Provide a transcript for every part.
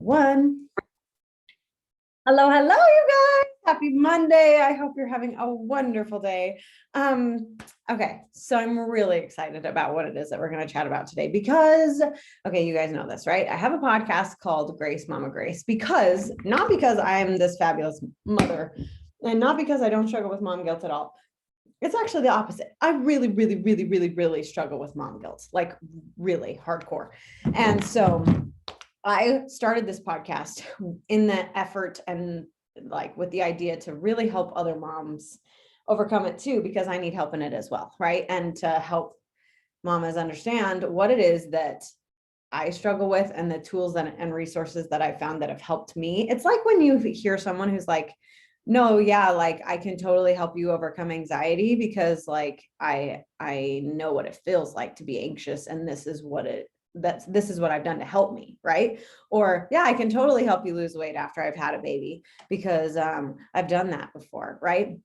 One. Hello, you guys. Happy Monday. I hope you're having a wonderful day. Okay, so I'm really excited about what it is that we're going to chat about today because, okay, you guys know this, right? I have a podcast called Grace Mama Grace not because I'm this fabulous mother and not because I don't struggle with mom guilt at all. It's actually the opposite. I really struggle with mom guilt, like really hardcore. And so I started this podcast in the effort and like with the idea to really help other moms overcome it too, because I need help in it as well, right? And to help mamas understand what it is that I struggle with and the tools and resources that I found that have helped me. It's like when you hear someone who's like, no, yeah, like I can totally help you overcome anxiety because like I know what it feels like to be anxious, and this is what I've done to help me, right? Or yeah, I can totally help you lose weight after I've had a baby because I've done that before, right?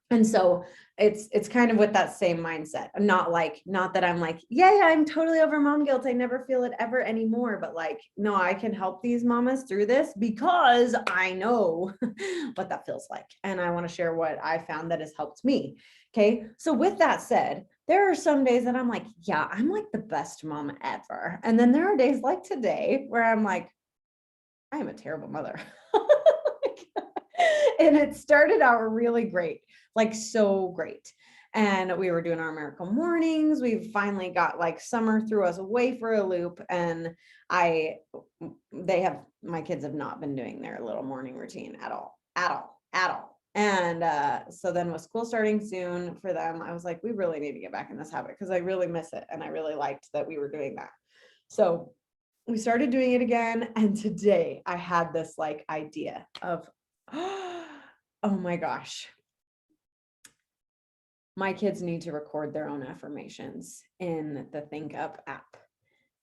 And so it's kind of with that same mindset. Not that I'm like, yeah, I'm totally over mom guilt, I never feel it ever anymore, but like, no, I can help these mamas through this because I know what that feels like. And I want to share what I found that has helped me. Okay. So with that said, there are some days that I'm like, yeah, I'm like the best mom ever. And then there are days like today where I'm like, I am a terrible mother. And it started out really great, like so great. And we were doing our miracle mornings. We've finally got like summer threw us away for a loop. And my kids have not been doing their little morning routine at all. And so then with school starting soon for them, I was like, we really need to get back in this habit because I really miss it. And I really liked that we were doing that. So we started doing it again. And today I had this like idea of, oh my gosh, my kids need to record their own affirmations in the Think Up app.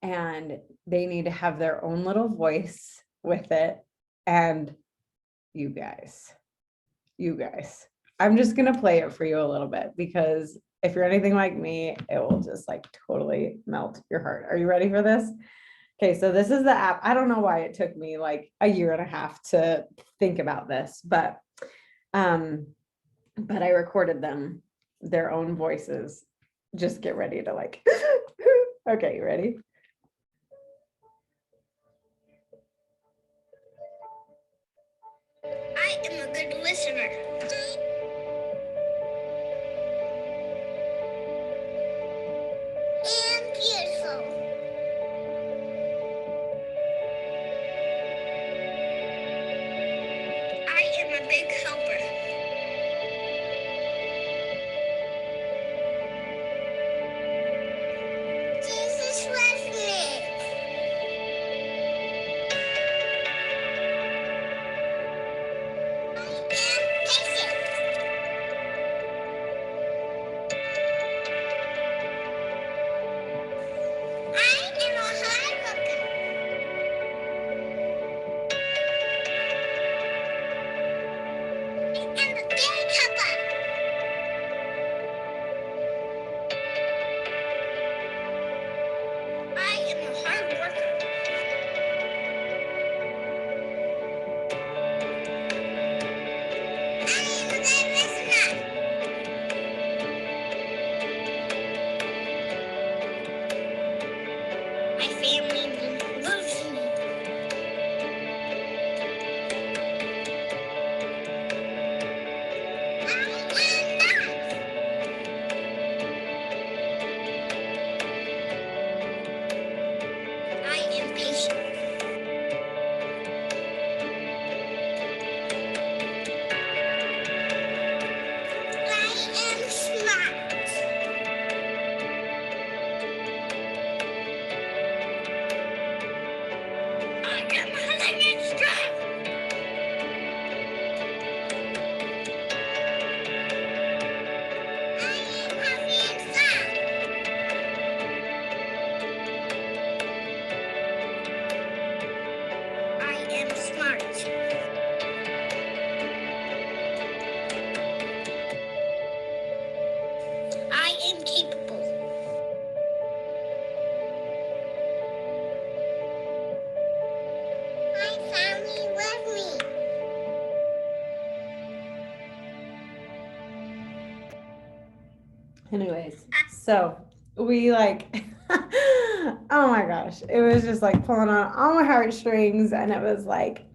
And they need to have their own little voice with it. And you guys, I'm just going to play it for you a little bit because if you're anything like me, it will just like totally melt your heart. Are you ready for this? Okay, so this is the app. I don't know why it took me like a year and a half to think about this, but I recorded them, their own voices. Just get ready to like, okay, you ready? I am a good listener. And beautiful. I am a big helper. Jesus loves me. I am patient. I am a hard worker. I am a big helper. I am a hard worker. I am a good listener. My family loves me. I am patient. I am smart. I am hunting and strong. I am happy and fun. I am smart. I am capable. I'm Mommy, love me. Anyways, so we like, oh my gosh, it was just like pulling on all my heartstrings, and it was like,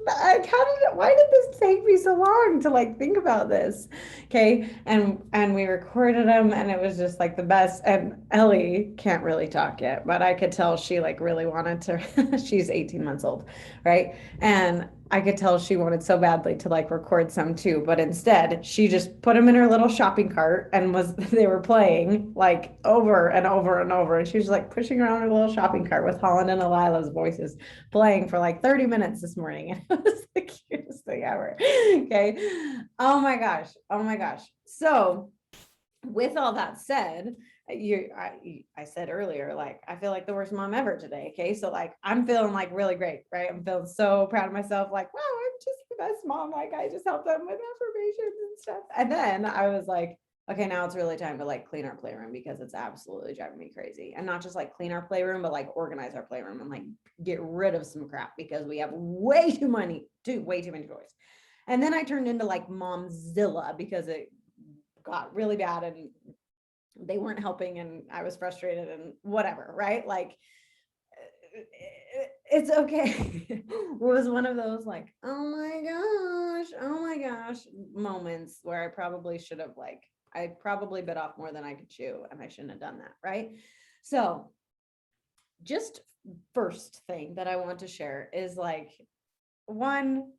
like why did this take me so long to like think about this? Okay. And we recorded them, and it was just like the best. And Ellie can't really talk yet, but I could tell she like really wanted to. She's 18 months old, right? And I could tell she wanted so badly to like record some too, but instead she just put them in her little shopping cart and they were playing like over and over and over, and she was like pushing around her little shopping cart with Holland and Elila's voices playing for like 30 minutes this morning. And it was the cutest thing ever. Okay. Oh my gosh. Oh my gosh. So with all that said, I said earlier, like, I feel like the worst mom ever today. Okay. So like, I'm feeling like really great, right? I'm feeling so proud of myself. Like, wow, I'm just the best mom. Like I just helped them with affirmations and stuff. And then I was like, okay, now it's really time to like clean our playroom, because it's absolutely driving me crazy. And not just like clean our playroom, but like organize our playroom and like get rid of some crap, because we have way too many toys. And then I turned into like Momzilla, because it got really bad and they weren't helping and I was frustrated and whatever, right? Like it's okay. It was one of those like, oh my gosh moments where I probably should have like, I probably bit off more than I could chew, and I shouldn't have done that, right? So just first thing that I want to share is like, one,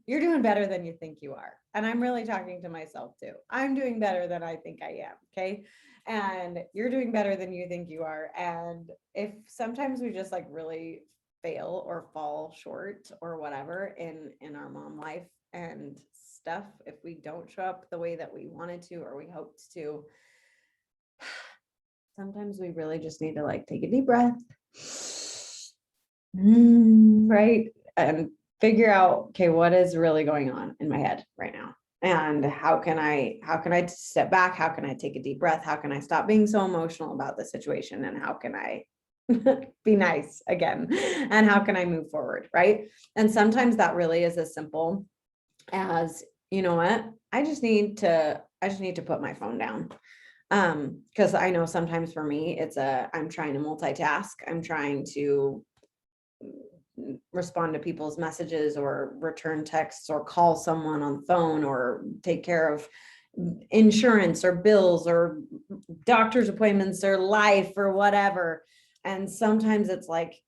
you're doing better than you think you are. And I'm really talking to myself too. I'm doing better than I think I am. Okay. And you're doing better than you think you are. And if sometimes we just like really fail or fall short or whatever in our mom life and stuff, if we don't show up the way that we wanted to or we hoped to, sometimes we really just need to like take a deep breath, right? And figure out, okay, what is really going on in my head right now? And how can I step back? How can I take a deep breath? How can I stop being so emotional about the situation? And how can I be nice again? And how can I move forward? Right. And sometimes that really is as simple as, you know what? I just need to put my phone down. Because I know sometimes for me, I'm trying to multitask. I'm trying to respond to people's messages or return texts or call someone on the phone or take care of insurance or bills or doctor's appointments or life or whatever. And sometimes it's like,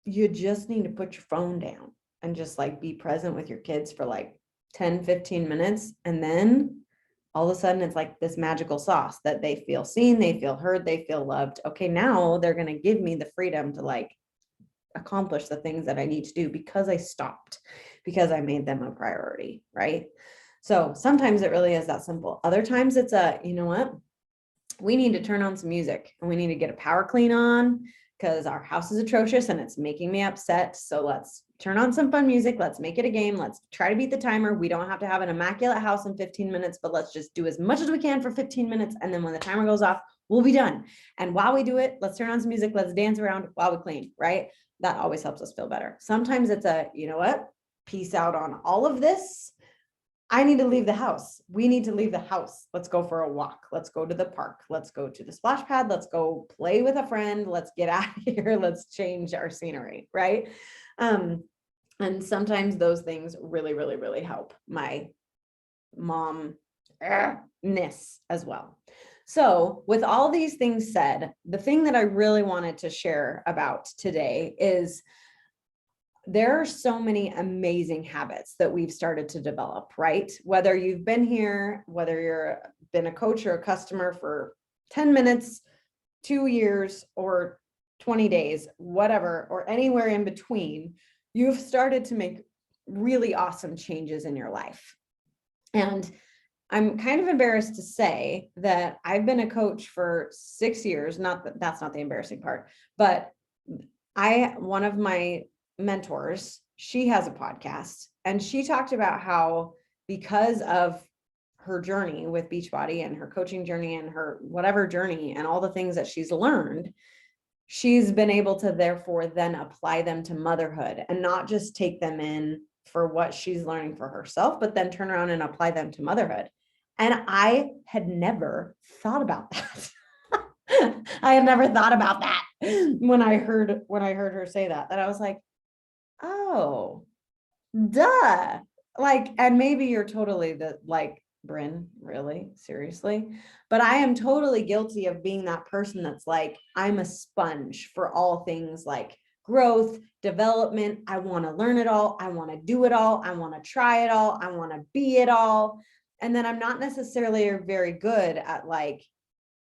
you just need to put your phone down and just like be present with your kids for like 10, 15 minutes. And then all of a sudden it's like this magical sauce that they feel seen, they feel heard, they feel loved. Okay, now they're going to give me the freedom to like accomplish the things that I need to do because I stopped, because I made them a priority, right? So sometimes it really is that simple. Other times it's you know what? We need to turn on some music and we need to get a power clean on because our house is atrocious and it's making me upset. So let's turn on some fun music. Let's make it a game. Let's try to beat the timer. We don't have to have an immaculate house in 15 minutes, but let's just do as much as we can for 15 minutes. And then when the timer goes off, we'll be done. And while we do it, let's turn on some music. Let's dance around while we clean, right? That always helps us feel better. Sometimes it's you know what? Peace out on all of this. I need to leave the house. We need to leave the house. Let's go for a walk. Let's go to the park. Let's go to the splash pad. Let's go play with a friend. Let's get out of here. Let's change our scenery, right? And sometimes those things really, really, really help my momness as well. So with all these things said, the thing that I really wanted to share about today is there are so many amazing habits that we've started to develop, right? Whether you've been here, whether you're been a coach or a customer for 10 minutes, 2 years, or 20 days, whatever, or anywhere in between, you've started to make really awesome changes in your life. And I'm kind of embarrassed to say that I've been a coach for 6 years. Not that that's not the embarrassing part, but one of my mentors, she has a podcast, and she talked about how because of her journey with Beachbody and her coaching journey and her whatever journey and all the things that she's learned, she's been able to therefore then apply them to motherhood and not just take them in for what she's learning for herself, but then turn around and apply them to motherhood. And I had never thought about that. I had never thought about that when I heard her say that I was like, oh, duh. Like, and maybe you're totally the like, Bryn, really? Seriously? But I am totally guilty of being that person that's like, I'm a sponge for all things like growth, development. I want to learn it all. I want to do it all. I want to try it all. I want to be it all. And then I'm not necessarily very good at like,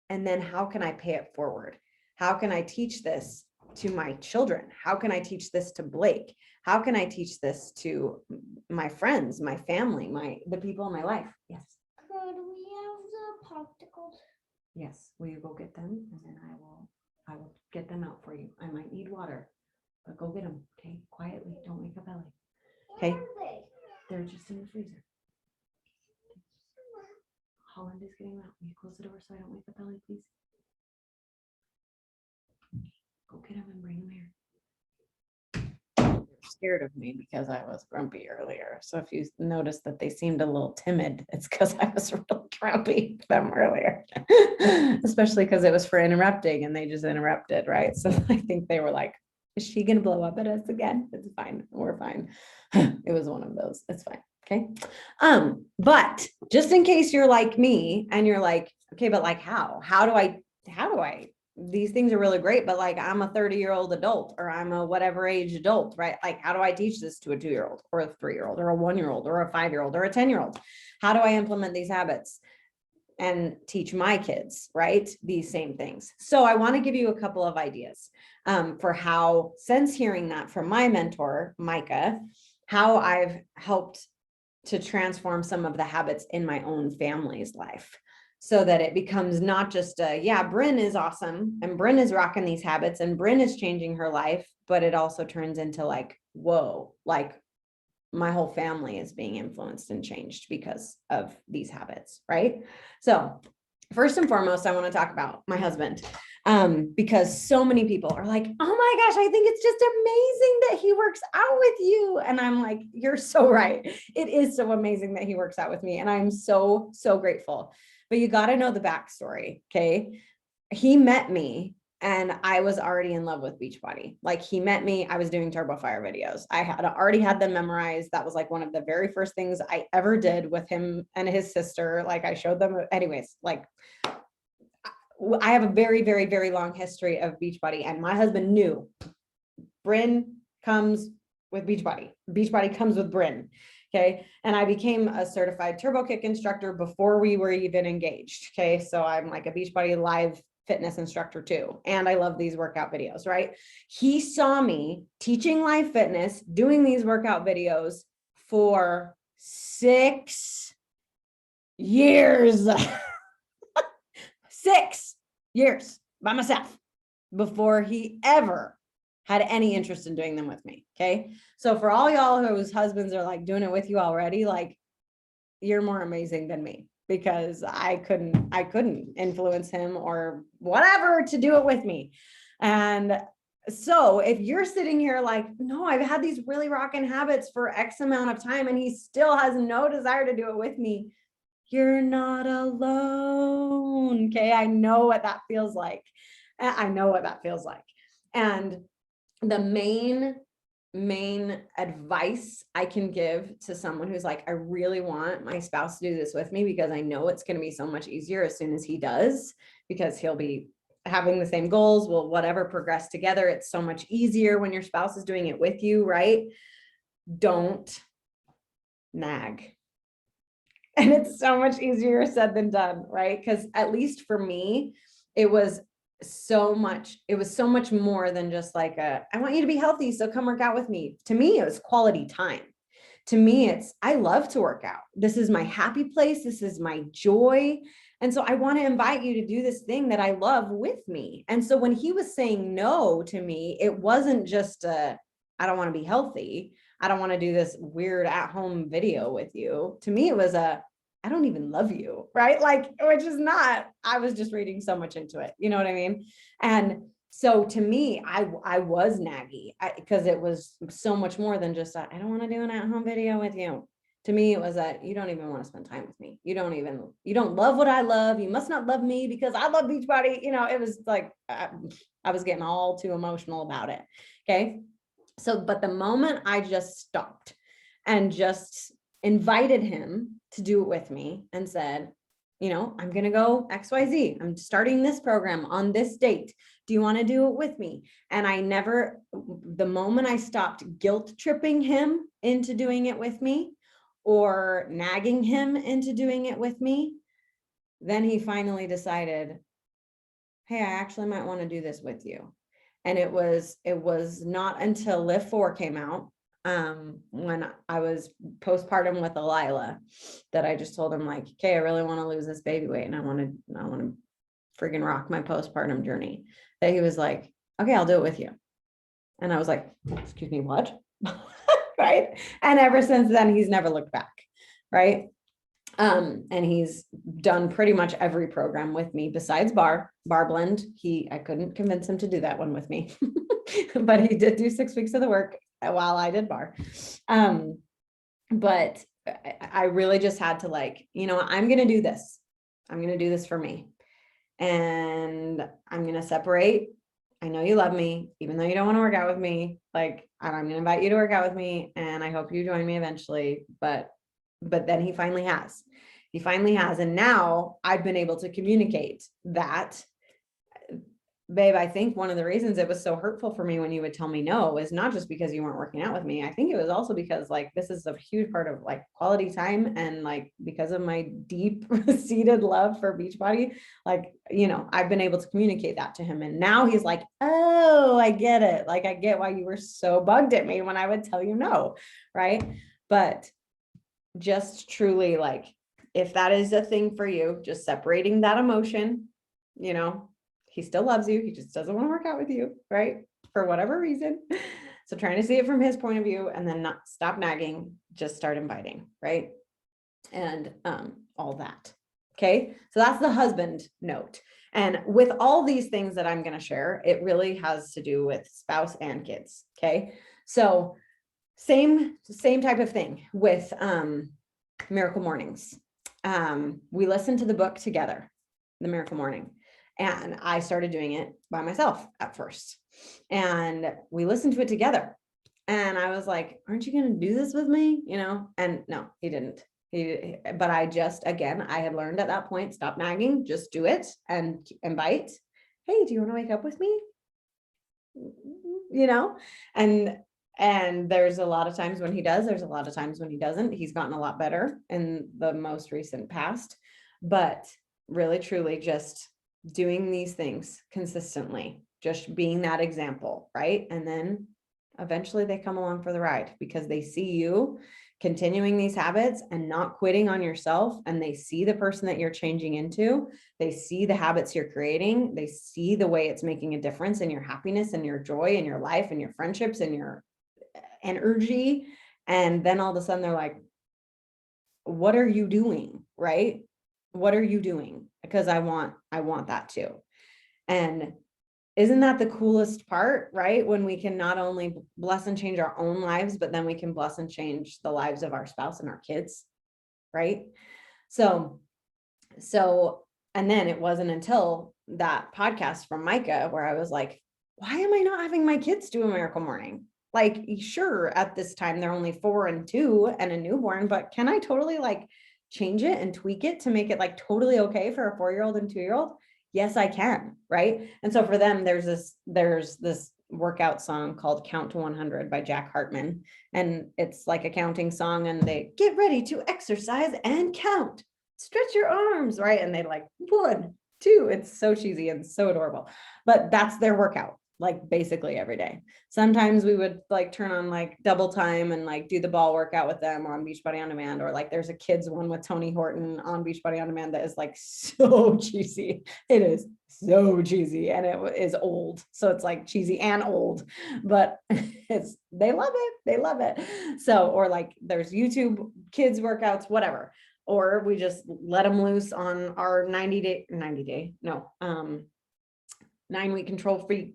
and then how can I pay it forward? How can I teach this to my children? How can I teach this to Blake? How can I teach this to my friends, my family, the people in my life? Yes. Could we have the popsicles? Yes. Will you go get them? And then I will get them out for you. I might need water, but go get them. Okay. Quietly. Don't wake up Ellie. Okay. Where are they? They're just in the freezer. Holland is getting out. Will you close the door so I don't wake up Ellie, please? Go get them and bring them here. They're scared of me because I was grumpy earlier. So if you notice that they seemed a little timid, it's because I was really grumpy with them earlier. Especially because it was for interrupting and they just interrupted, right? So I think they were like, is she gonna blow up at us again? It's fine. We're fine. It was one of those. It's fine. Okay. But just in case you're like me and you're like, okay, but like how do I, these things are really great, but like I'm a 30-year-old adult or I'm a whatever age adult, right? Like, how do I teach this to a 2-year-old or a 3-year-old or a 1-year-old or a 5-year-old or a 10-year-old? How do I implement these habits and teach my kids, right? These same things. So I want to give you a couple of ideas for how, since hearing that from my mentor, Micah, how I've helped to transform some of the habits in my own family's life so that it becomes not just yeah, Bryn is awesome and Bryn is rocking these habits and Bryn is changing her life, but it also turns into like, whoa, like my whole family is being influenced and changed because of these habits, right? So first and foremost, I want to talk about my husband, because so many people are like, oh my gosh, I think it's just amazing that he works out with you. And I'm like, you're so right. It is so amazing that he works out with me. And I'm so, so grateful. But you got to know the backstory. Okay. He met me and I was already in love with Beachbody. Like he met me, I was doing Turbo Fire videos. I had already had them memorized. That was like one of the very first things I ever did with him and his sister. Like I showed them, anyways, like I have a very, very, very long history of Beachbody, and my husband knew Bryn comes with Beachbody. Beachbody comes with Bryn. Okay. And I became a certified turbo kick instructor before we were even engaged. Okay. So I'm like a Beachbody live fitness instructor too. And I love these workout videos, right? He saw me teaching live fitness, doing these workout videos for 6 years. 6 years by myself before he ever had any interest in doing them with me. Okay. So for all y'all whose husbands are like doing it with you already, like you're more amazing than me because I couldn't influence him or whatever to do it with me. And so if you're sitting here like, no, I've had these really rocking habits for X amount of time and he still has no desire to do it with me, you're not alone. Okay. I know what that feels like. I know what that feels like. And the main advice I can give to someone who's like, I really want my spouse to do this with me because I know it's going to be so much easier as soon as he does, because he'll be having the same goals. We'll whatever progress together. It's so much easier when your spouse is doing it with you, right? Don't nag. And it's so much easier said than done, right? Because at least for me, it was so much more than just like I want you to be healthy, so come work out with me. To me, it was quality time. To me, I love to work out. This is my happy place. This is my joy. And so I want to invite you to do this thing that I love with me. And so when he was saying no to me, it wasn't just I don't want to be healthy. I don't want to do this weird at-home video with you. To me, it was I don't even love you, right? Like, which is not, I was just reading so much into it. You know what I mean? And So to me, I was naggy because it was so much more than just I don't want to do an at-home video with you. To me, it was that you don't even want to spend time with me. You don't love what I love. You must not love me because I love Beachbody. It was like I was getting all too emotional about it. Okay. So, but the moment I just stopped and just invited him to do it with me and said, I'm going to go XYZ. I'm starting this program on this date. Do you want to do it with me? And the moment I stopped guilt tripping him into doing it with me or nagging him into doing it with me, then he finally decided, hey, I actually might want to do this with you. And it was not until Lift 4 came out, when I was postpartum with Elila, that I just told him like, okay, I really want to lose this baby weight and I want to freaking rock my postpartum journey. That he was like, okay, I'll do it with you. And I was like, excuse me, what? Right. And ever since then, he's never looked back. Right. And he's done pretty much every program with me besides bar blend. I couldn't convince him to do that one with me, but he did do 6 weeks of the work while I did bar. But I really just had to I'm going to do this. I'm going to do this for me. And I'm going to separate. I know you love me, even though you don't want to work out with me. Like, I'm going to invite you to work out with me. And I hope you join me eventually. But then he finally has. And now I've been able to communicate that, babe, I think one of the reasons it was so hurtful for me when you would tell me no is not just because you weren't working out with me. I think it was also because this is a huge part of quality time. And because of my deep seated love for Beachbody, I've been able to communicate that to him. And now he's like, oh, I get it. I get why you were so bugged at me when I would tell you no. Right. But just truly, if that is a thing for you, just separating that emotion, he still loves you. He just doesn't want to work out with you, right? For whatever reason. So trying to see it from his point of view and then not stop nagging, just start inviting, right? And all that. Okay. So that's the husband note. And with all these things that I'm going to share, it really has to do with spouse and kids. Okay. So same type of thing with Miracle Mornings. We listened to the book together, The Miracle Morning, and I started doing it by myself at first. And we listened to it together. And I was like, aren't you going to do this with me? And no, he didn't. But I had learned at that point, stop nagging, just do it and invite. Hey, do you want to wake up with me? And there's a lot of times when he does, there's a lot of times when he doesn't. He's gotten a lot better in the most recent past, but really, truly just doing these things consistently, just being that example, right? And then eventually they come along for the ride because they see you continuing these habits and not quitting on yourself. And they see the person that you're changing into. They see the habits you're creating. They see the way it's making a difference in your happiness and your joy and your life and your friendships and your energy. And then all of a sudden they're like, what are you doing? Right? What are you doing? Because I want that too. And isn't that the coolest part, right? When we can not only bless and change our own lives, but then we can bless and change the lives of our spouse and our kids, right? So, and then it wasn't until that podcast from Micah where I was like, why am I not having my kids do a Miracle Morning? Sure, at this time, they're only 4 and 2 and a newborn, but can I totally change it and tweak it to make it totally okay for a 4-year-old and 2-year-old? Yes, I can. Right. And so for them, there's this workout song called Count to 100 by Jack Hartman. And it's like a counting song and they get ready to exercise and count, stretch your arms. Right. And they 1, 2, it's so cheesy and so adorable, but that's their workout. Basically every day. Sometimes we would turn on double time and do the ball workout with them on Beachbody On Demand, or there's a kids one with Tony Horton on Beachbody On Demand that is so cheesy. It is so cheesy and it is old. So it's cheesy and old, but they love it. They love it. So, or there's YouTube kids workouts, whatever. Or we just let them loose on our 90 day, no, 9-week control freak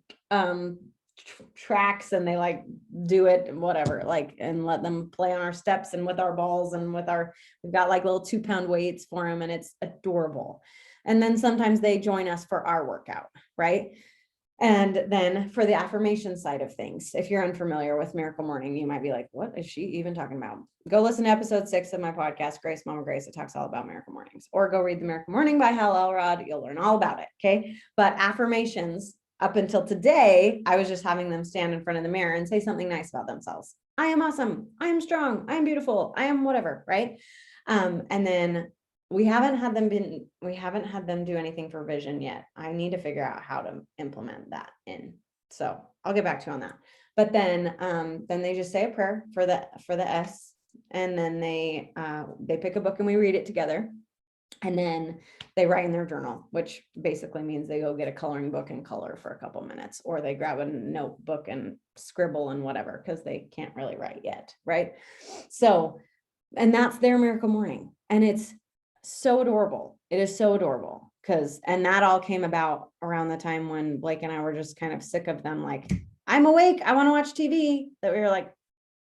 tracks, and they like do it and whatever, like, and let them play on our steps and with our balls and with our, we've got like little 2-pound weights for them, and it's adorable. And then sometimes they join us for our workout, right? And then for the affirmation side of things, if you're unfamiliar with Miracle Morning, you might be like, what is she even talking about? Go listen to episode 6 of my podcast, Grace Mama Grace. It talks all about Miracle Mornings, or go read The Miracle Morning by Hal Elrod. You'll learn all about it. Okay. But affirmations, up until today, I was just having them stand in front of the mirror and say something nice about themselves. I am awesome. I am strong. I am beautiful. I am whatever. Right. And then we haven't had them do anything for vision yet. I need to figure out how to implement that in. So I'll get back to you on that. But then they just say a prayer for the S, and then they pick a book and we read it together. And then they write in their journal, which basically means they go get a coloring book and color for a couple minutes, or they grab a notebook and scribble and whatever, because they can't really write yet. Right. So, and that's their Miracle Morning. And it's so adorable. It is so adorable, and that all came about around the time when Blake and I were just kind of sick of them. Like, I'm awake, I want to watch TV. That we were like,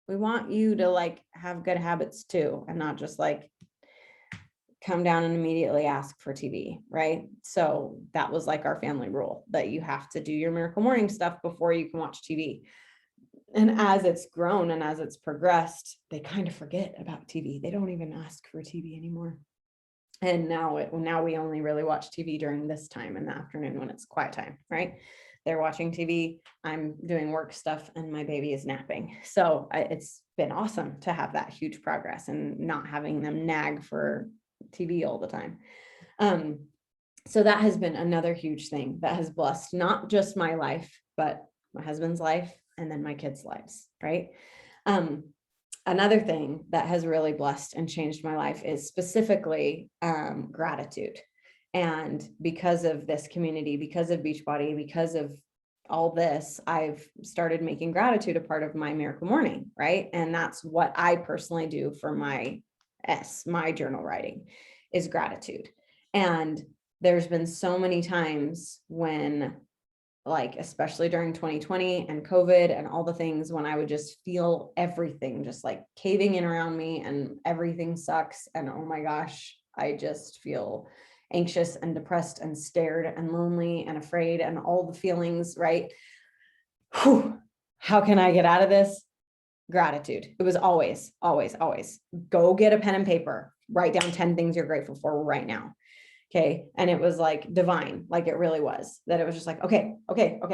we want you to like have good habits too, and not just like come down and immediately ask for TV. Right. So that was like our family rule, that you have to do your Miracle Morning stuff before you can watch TV. And as it's grown and as it's progressed, they kind of forget about TV. They don't even ask for TV anymore. And now we only really watch TV during this time in the afternoon when it's quiet time, right? They're watching TV, I'm doing work stuff, and my baby is napping. So it's been awesome to have that huge progress and not having them nag for TV all the time. So that has been another huge thing that has blessed not just my life, but my husband's life, and then my kids' lives, right? Another thing that has really blessed and changed my life is specifically gratitude. And because of this community, because of Beachbody, because of all this, I've started making gratitude a part of my Miracle Morning, right? And that's what I personally do for my journal writing, is gratitude. And there's been so many times when, like, especially during 2020 and COVID and all the things, when I would just feel everything just like caving in around me and everything sucks. And oh my gosh, I just feel anxious and depressed and scared and lonely and afraid and all the feelings, right? Whew. How can I get out of this? Gratitude. It was always, always, always go get a pen and paper, write down 10 things you're grateful for right now. Okay. And it was like divine, like it really was, that it was just like, okay,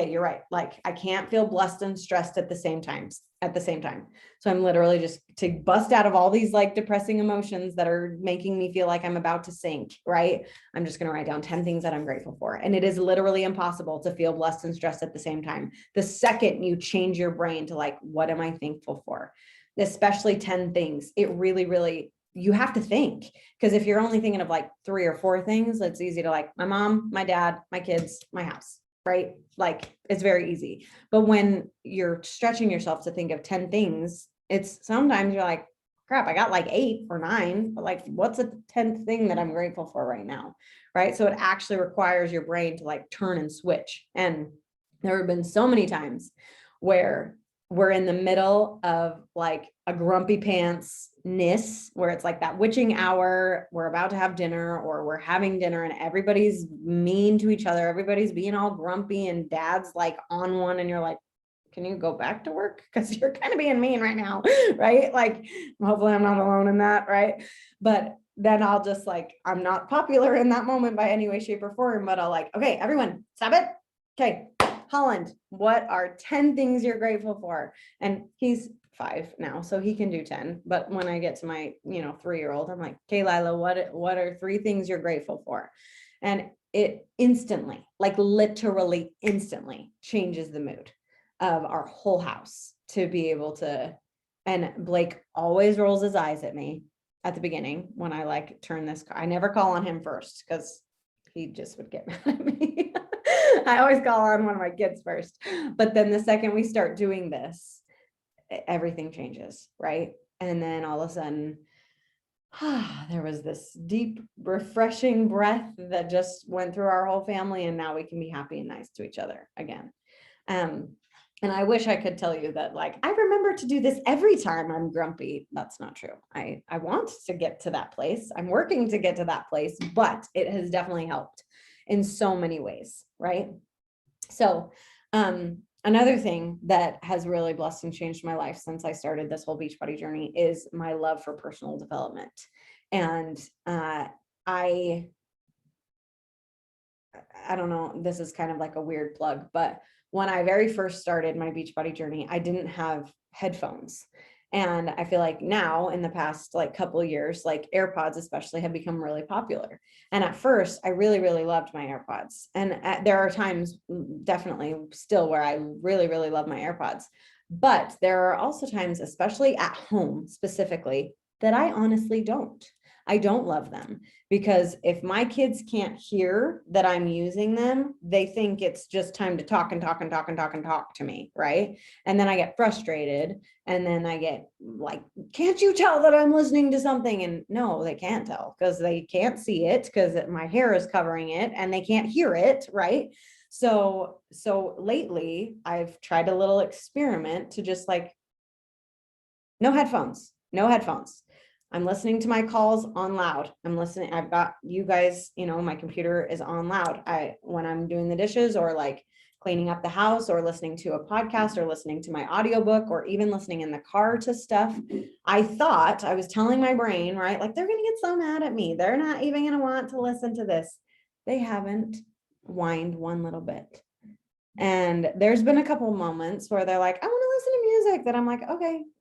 you're right. Like, I can't feel blessed and stressed at the same time. So I'm literally just to bust out of all these like depressing emotions that are making me feel like I'm about to sink, right? I'm just going to write down 10 things that I'm grateful for. And it is literally impossible to feel blessed and stressed at the same time. The second you change your brain to like, what am I thankful for? Especially 10 things. It really, really, you have to think, because if you're only thinking of like 3 or 4 things, it's easy to like my mom, my dad, my kids, my house, right? Like it's very easy. But when you're stretching yourself to think of 10 things, it's sometimes you're like, crap, I got like 8 or 9, but like, what's a 10th thing that I'm grateful for right now? Right. So it actually requires your brain to like turn and switch. And there have been so many times where we're in the middle of like a grumpy pants-ness, where it's like that witching hour, we're about to have dinner or we're having dinner and everybody's mean to each other. Everybody's being all grumpy and dad's like on one, and you're like, can you go back to work? Because you're kind of being mean right now, right? Like, hopefully I'm not alone in that, right? But then I'll just like, I'm not popular in that moment by any way, shape, or form, but I'll like, okay, everyone, stop it. Okay, Holland, what are 10 things you're grateful for? And he's 5 now, so he can do 10. But when I get to my, 3-year-old, I'm like, okay, Lila, what are 3 things you're grateful for? And it instantly, like literally instantly changes the mood of our whole house to be able to. And Blake always rolls his eyes at me at the beginning when I like turn this car. I never call on him first because he just would get mad at me. I always call on one of my kids first. But then the second we start doing this, everything changes, right? And then all of a sudden, there was this deep, refreshing breath that just went through our whole family, and now we can be happy and nice to each other again. Um, and I wish I could tell you that, like, I remember to do this every time I'm grumpy. That's not true. I want to get to that place. I'm working to get to that place, but it has definitely helped in so many ways, right? So, another thing that has really blessed and changed my life since I started this whole Beachbody journey is my love for personal development. And I don't know, this is kind of like a weird plug, but when I very first started my Beachbody journey, I didn't have headphones. And I feel like now in the past like couple of years, like AirPods especially have become really popular. And at first I really, really loved my AirPods. And there are times definitely still where I really, really love my AirPods. But there are also times, especially at home specifically, that I honestly don't. I don't love them, because if my kids can't hear that I'm using them, they think it's just time to talk and talk and talk and talk and talk to me, right? And then I get frustrated, and then I get like, can't you tell that I'm listening to something? And no, they can't tell, because they can't see it, because my hair is covering it, and they can't hear it, right? So lately I've tried a little experiment to just like, no headphones, no headphones. I'm listening to my calls on loud. I'm listening. I've got you guys, my computer is on loud. When I'm doing the dishes or like cleaning up the house or listening to a podcast or listening to my audiobook or even listening in the car to stuff, I thought I was telling my brain, right? Like, they're going to get so mad at me. They're not even going to want to listen to this. They haven't whined one little bit. And there's been a couple of moments where they're like, I want to listen to music, that I'm like,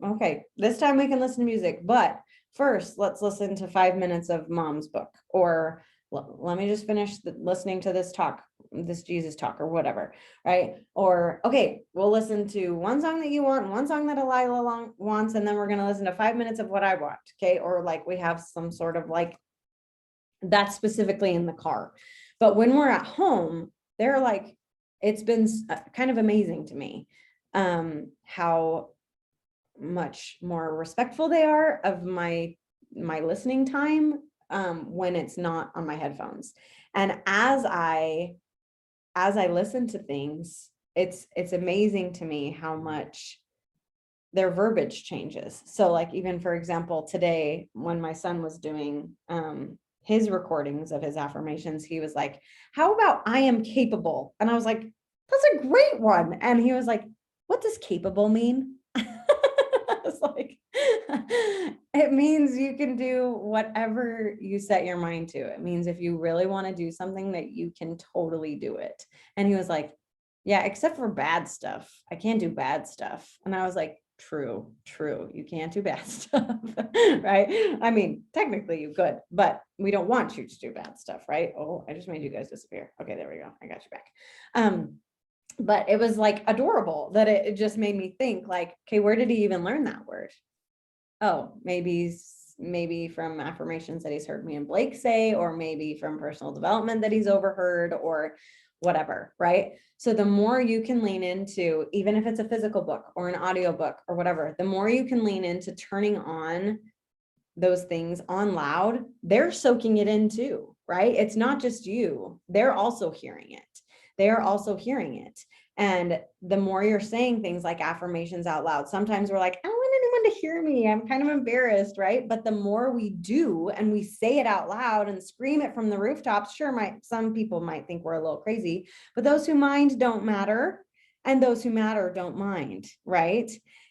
okay, this time we can listen to music. But first, let's listen to 5 minutes of mom's book, or let me just finish listening to this talk, this Jesus talk or whatever, right? Or, okay, we'll listen to one song that you want, one song that Elila wants, and then we're going to listen to 5 minutes of what I want. Okay. Or like we have some sort of like, that's specifically in the car. But when we're at home, they're like, it's been kind of amazing to me how much more respectful they are of my listening time when it's not on my headphones. And as I listen to things, it's amazing to me how much their verbiage changes. So like, even for example, today when my son was doing his recordings of his affirmations, he was like, how about I am capable? And I was like, that's a great one. And he was like, what does capable mean? It's like, it means you can do whatever you set your mind to. It means if you really want to do something, that you can totally do it. And he was like, yeah, except for bad stuff. I can't do bad stuff. And I was like, true. You can't do bad stuff, right? I mean, technically you could, but we don't want you to do bad stuff, right? Oh, I just made you guys disappear. Okay, there we go. I got you back. But it was like adorable that it just made me think like, okay, where did he even learn that word? Oh, maybe from affirmations that he's heard me and Blake say, or maybe from personal development that he's overheard, or whatever, right? So the more you can lean into, even if it's a physical book or an audio book or whatever, the more you can lean into turning on those things on loud, they're soaking it in too, right? It's not just you. They're also hearing it. They're also hearing it. And the more you're saying things like affirmations out loud, sometimes we're like, I don't want anyone to hear me. I'm kind of embarrassed, right? But the more we do and we say it out loud and scream it from the rooftops, sure, some people might think we're a little crazy, but those who mind don't matter, and those who matter don't mind, right?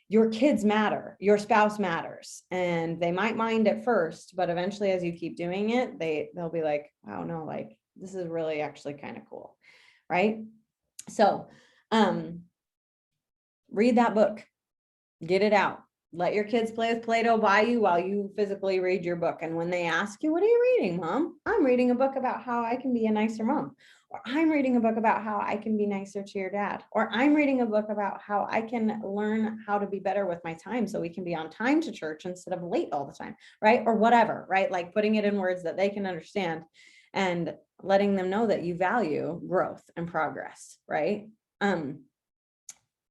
Your kids matter, your spouse matters, and they might mind at first, but eventually as you keep doing it, they'll be like, wow, no, like this is really actually kind of cool, right? So read that book, get it out, let your kids play with Play-Doh by you while you physically read your book. And when they ask you, what are you reading, Mom? I'm reading a book about how I can be a nicer mom. Or I'm reading a book about how I can be nicer to your dad. Or I'm reading a book about how I can learn how to be better with my time so we can be on time to church instead of late all the time, right? Or whatever, right? Like putting it in words that they can understand and letting them know that you value growth and progress, right? And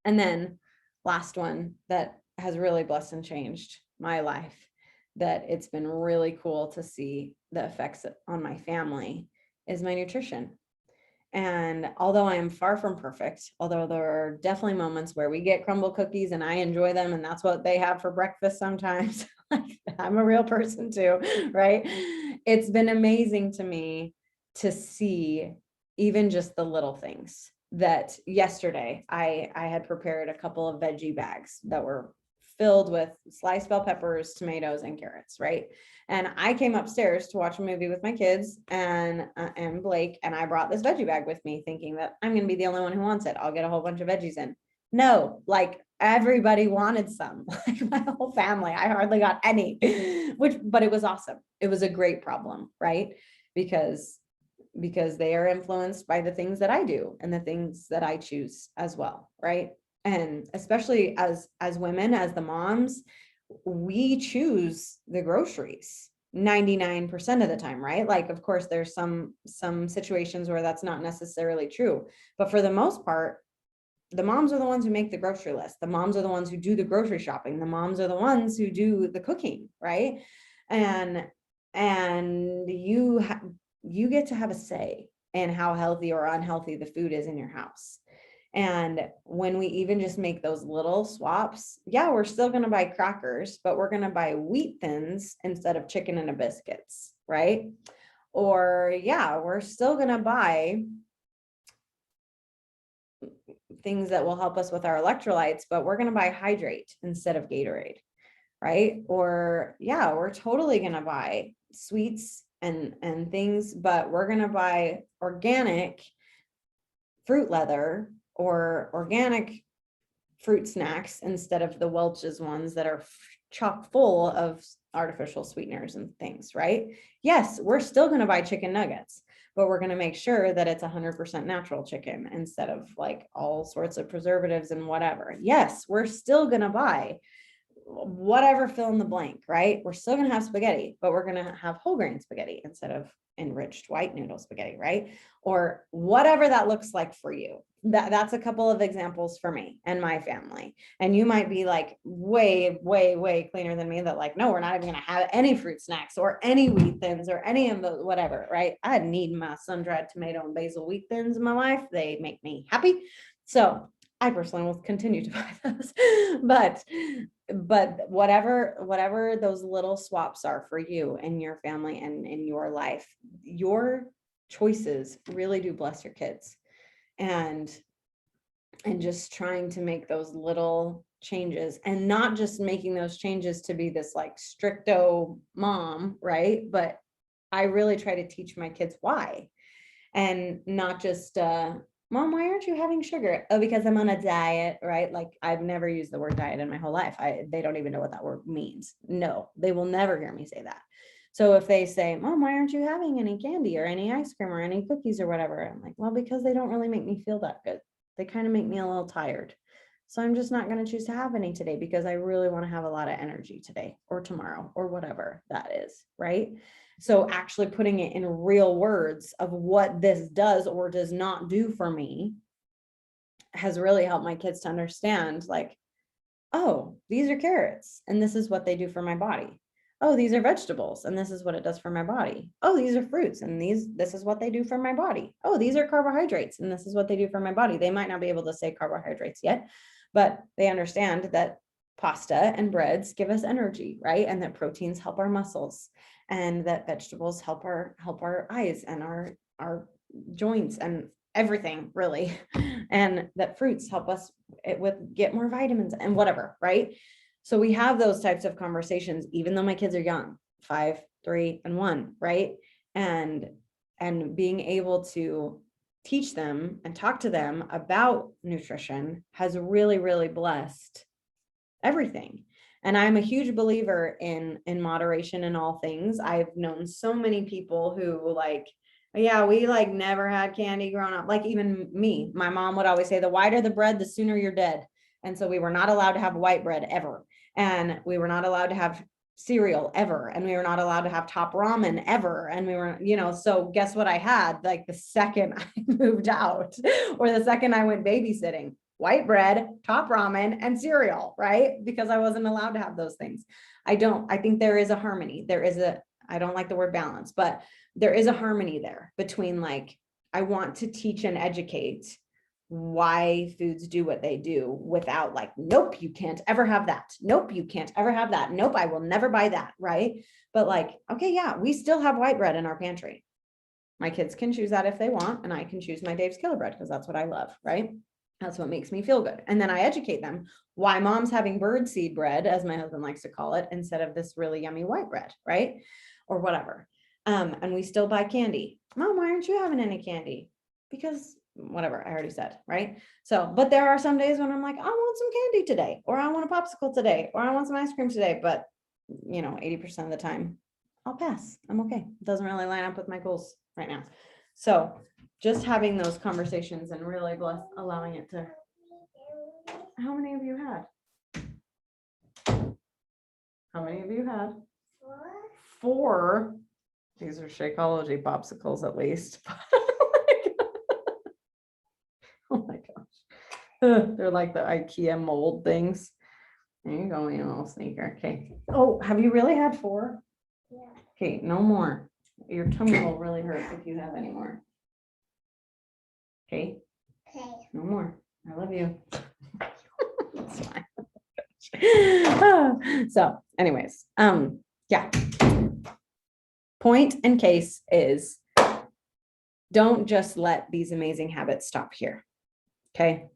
then last one that has really blessed and changed my life, that it's been really cool to see the effects on my family is my nutrition. And although I am far from perfect, although there are definitely moments where we get crumble cookies and I enjoy them and that's what they have for breakfast sometimes, like I'm a real person too, right? It's been amazing to me to see even just the little things. That yesterday I had prepared a couple of veggie bags that were filled with sliced bell peppers, tomatoes, and carrots, right? And I came upstairs to watch a movie with my kids and Blake, and I brought this veggie bag with me thinking that I'm going to be the only one who wants it. I'll get a whole bunch of veggies in. No, like everybody wanted some, like my whole family. I hardly got any, but it was awesome. It was a great problem, right? Because they are influenced by the things that I do and the things that I choose as well, right? And especially as women, as the moms, we choose the groceries 99% of the time, right? Like, of course, there's some situations where that's not necessarily true, but for the most part, the moms are the ones who make the grocery list. The moms are the ones who do the grocery shopping. The moms are the ones who do the cooking, right? And you get to have a say in how healthy or unhealthy the food is in your house. And when we even just make those little swaps, yeah, we're still going to buy crackers, but we're going to buy wheat thins instead of chicken and a biscuits, right? Or yeah, we're still going to buy things that will help us with our electrolytes, but we're going to buy hydrate instead of Gatorade, right? Or yeah, we're totally going to buy sweets and things, but we're going to buy organic fruit leather or organic fruit snacks instead of the Welch's ones that are chock full of artificial sweeteners and things, right? Yes, we're still going to buy chicken nuggets, but we're going to make sure that it's 100% natural chicken instead of like all sorts of preservatives and whatever. Yes, we're still going to buy whatever, fill in the blank, right? We're still going to have spaghetti, but we're going to have whole grain spaghetti instead of enriched white noodle spaghetti, right? Or whatever that looks like for you. That's a couple of examples for me and my family. And you might be like way, way, way cleaner than me that like, no, we're not even going to have any fruit snacks or any wheat thins or any of the whatever, right? I need my sun-dried tomato and basil wheat thins in my life. They make me happy. So I personally will continue to buy those, but whatever those little swaps are for you and your family and in your life, your choices really do bless your kids. And just trying to make those little changes and not just making those changes to be this like stricto mom, right? But I really try to teach my kids why, and not just Mom, why aren't you having sugar? Oh, because I'm on a diet, right? Like I've never used the word diet in my whole life. They don't even know what that word means. No, they will never hear me say that. So if they say, Mom, why aren't you having any candy or any ice cream or any cookies or whatever? I'm like, well, because they don't really make me feel that good. They kind of make me a little tired. So I'm just not going to choose to have any today because I really want to have a lot of energy today or tomorrow or whatever that is, right? So actually putting it in real words of what this does or does not do for me has really helped my kids to understand like, oh, these are carrots and this is what they do for my body. Oh, these are vegetables and this is what it does for my body. Oh, these are fruits and this is what they do for my body. Oh, these are carbohydrates and this is what they do for my body. They might not be able to say carbohydrates yet, but they understand that pasta and breads give us energy, right? And that proteins help our muscles and that vegetables help our eyes and our joints and everything really. And that fruits help us get more vitamins and whatever, right? So we have those types of conversations, even though my kids are young, 5, 3, and 1, right? And being able to teach them and talk to them about nutrition has really, really blessed everything. And I'm a huge believer in moderation in all things. I've known so many people who like, yeah, we like never had candy growing up. Like even me, my mom would always say, the whiter the bread, the sooner you're dead. And so we were not allowed to have white bread ever. And we were not allowed to have cereal ever. And we were not allowed to have top ramen ever. And we were, so guess what I had like the second I moved out or the second I went babysitting? white bread, top ramen, and cereal, right? Because I wasn't allowed to have those things. I think there is a harmony. I don't like the word balance, but there is a harmony there between like, I want to teach and educate why foods do what they do without like, nope, you can't ever have that. Nope, you can't ever have that. Nope, I will never buy that, right? But like, okay, yeah, we still have white bread in our pantry. My kids can choose that if they want, and I can choose my Dave's Killer Bread because that's what I love, right? That's what makes me feel good. And then I educate them why mom's having birdseed bread, as my husband likes to call it, instead of this really yummy white bread, right? Or whatever. And we still buy candy. Mom, why aren't you having any candy? Because whatever, I already said, right? So, but there are some days when I'm like, I want some candy today, or I want a popsicle today, or I want some ice cream today. But 80% of the time, I'll pass. I'm okay. It doesn't really line up with my goals right now. So just having those conversations and really allowing it to. How many of you had? How many of you had? 4. These are Shakeology popsicles at least. Oh my gosh. They're like the IKEA mold things. There you go, you little sneaker. Okay. Oh, have you really had 4? Yeah. Okay, no more. Your tummy will really hurt if you have any more. Okay. Okay. No more. I love you. That's fine. So anyways, yeah. Point and case is, don't just let these amazing habits stop here. Okay.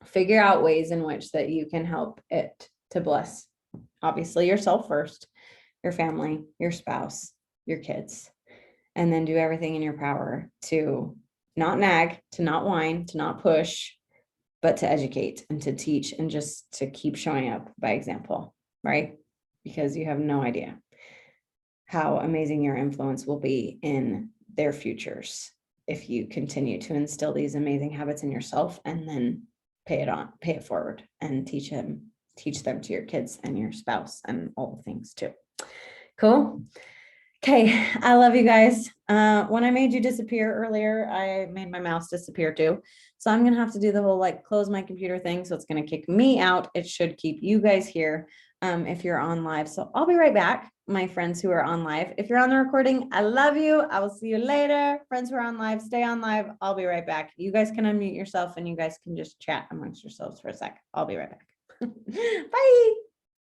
Figure out ways in which that you can help it to bless, obviously, yourself first, your family, your spouse, your kids, and then do everything in your power to not nag, to not whine, to not push, but to educate and to teach and just to keep showing up by example, right? Because you have no idea how amazing your influence will be in their futures if you continue to instill these amazing habits in yourself and then pay it forward and teach them to your kids and your spouse and all the things too. Cool. Okay, I love you guys. When I made you disappear earlier, I made my mouse disappear too. So I'm gonna have to do the whole like close my computer thing. So it's gonna kick me out. It should keep you guys here if you're on live. So I'll be right back, my friends who are on live. If you're on the recording, I love you. I will see you later. Friends who are on live, stay on live. I'll be right back. You guys can unmute yourself and you guys can just chat amongst yourselves for a sec. I'll be right back. Bye.